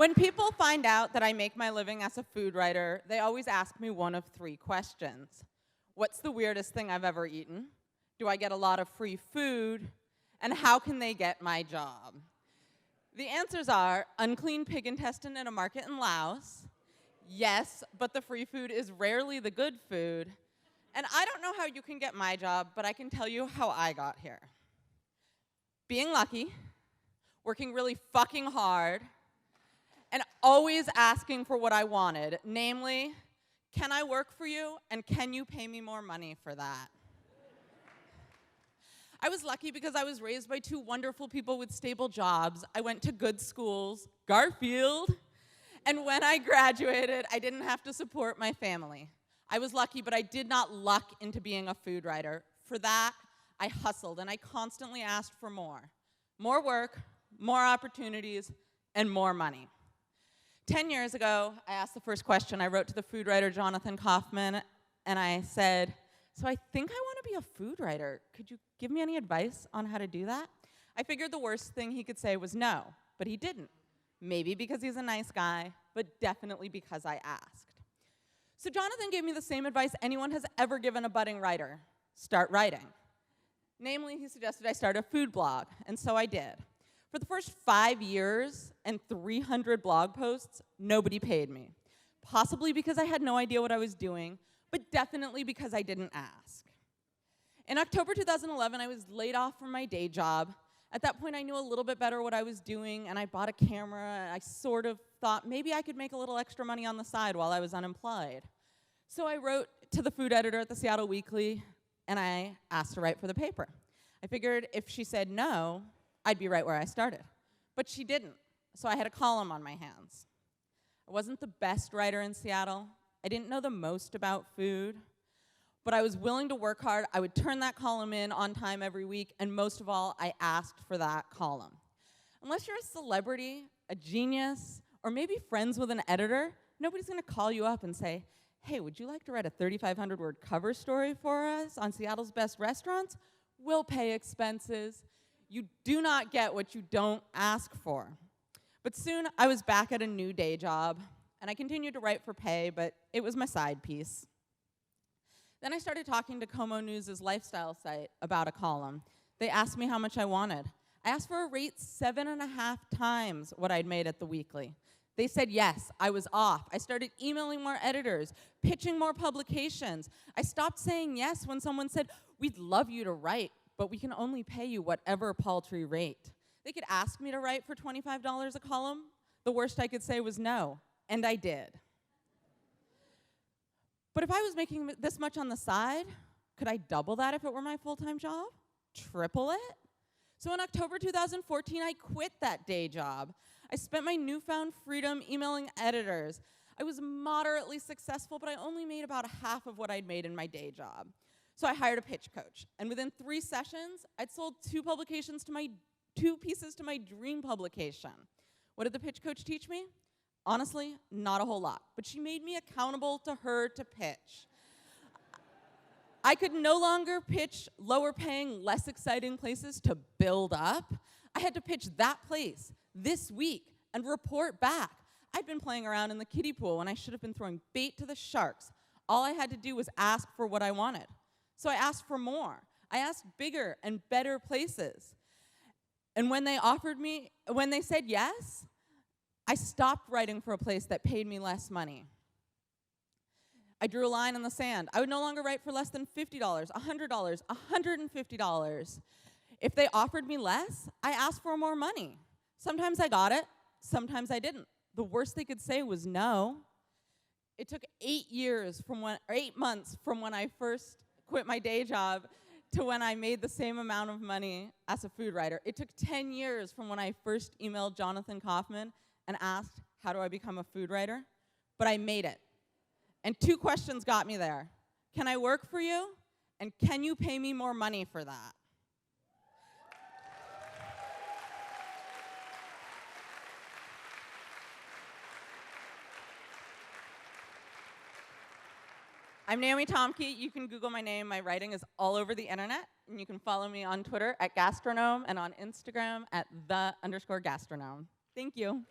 When people find out that I make my living as a food writer, they always ask me one of three questions. What's the weirdest thing I've ever eaten? Do I get a lot of free food? And how can they get my job? The answers are unclean pig intestine at a market in Laos. Yes, but the free food is rarely the good food. And I don't know how you can get my job, but I can tell you how I got here. Being lucky, working really fucking hard, and always asking for what I wanted, namely, can I work for you, and can you pay me more money for that? I was lucky because I was raised by two wonderful people with stable jobs. I went to good schools, Garfield, and when I graduated, I didn't have to support my family. I was lucky, but I did not luck into being a food writer. For that, I hustled, and I constantly asked for more. More work, more opportunities, and more money. 10 years ago, I asked the first question. I wrote to the food writer, Jonathan Kaufman, and I said, so I think I want to be a food writer. Could you give me any advice on how to do that? I figured the worst thing he could say was no, but he didn't. Maybe because he's a nice guy, but definitely because I asked. So Jonathan gave me the same advice anyone has ever given a budding writer. Start writing. Namely, he suggested I start a food blog, and so I did. For the first 5 years and 300 blog posts, nobody paid me. Possibly because I had no idea what I was doing, but definitely because I didn't ask. In October 2011, I was laid off from my day job. At that point, I knew a little bit better what I was doing, and I bought a camera. I sort of thought maybe I could make a little extra money on the side while I was unemployed. So I wrote to the food editor at the Seattle Weekly, and I asked to write for the paper. I figured if she said no, I'd be right where I started. But she didn't, so I had a column on my hands. I wasn't the best writer in Seattle. I didn't know the most about food, but I was willing to work hard. I would turn that column in on time every week, and most of all, I asked for that column. Unless you're a celebrity, a genius, or maybe friends with an editor, nobody's gonna call you up and say, hey, would you like to write a 3,500-word cover story for us on Seattle's best restaurants? We'll pay expenses. You do not get what you don't ask for. But soon, I was back at a new day job, and I continued to write for pay, but it was my side piece. Then I started talking to Como News' lifestyle site about a column. They asked me how much I wanted. I asked for a rate 7.5 times what I'd made at the Weekly. They said yes, I was off. I started emailing more editors, pitching more publications. I stopped saying yes when someone said, we'd love you to write, but we can only pay you whatever paltry rate. They could ask me to write for $25 a column. The worst I could say was no, and I did. But if I was making this much on the side, could I double that if it were my full-time job? Triple it? So in October 2014, I quit that day job. I spent my newfound freedom emailing editors. I was moderately successful, but I only made about half of what I'd made in my day job. So I hired a pitch coach, and within 3 sessions, I'd sold 2 pieces to my dream publication. What did the pitch coach teach me? Honestly, not a whole lot, but she made me accountable to her to pitch. I could no longer pitch lower paying, less exciting places to build up. I had to pitch that place this week and report back. I'd been playing around in the kiddie pool when I should have been throwing bait to the sharks. All I had to do was ask for what I wanted. So I asked for more. I asked bigger and better places. And when they said yes, I stopped writing for a place that paid me less money. I drew a line in the sand. I would no longer write for less than $50, $100, $150. If they offered me less, I asked for more money. Sometimes I got it, sometimes I didn't. The worst they could say was no. It took 8 months from when I first quit my day job to when I made the same amount of money as a food writer. It took 10 years from when I first emailed Jonathan Kaufman and asked, how do I become a food writer? But I made it. And 2 questions got me there. Can I work for you? And can you pay me more money for that? I'm Naomi Tomky. You can Google my name. My writing is all over the internet. And you can follow me on Twitter at Gastronome and on Instagram at @the_gastronome. Thank you.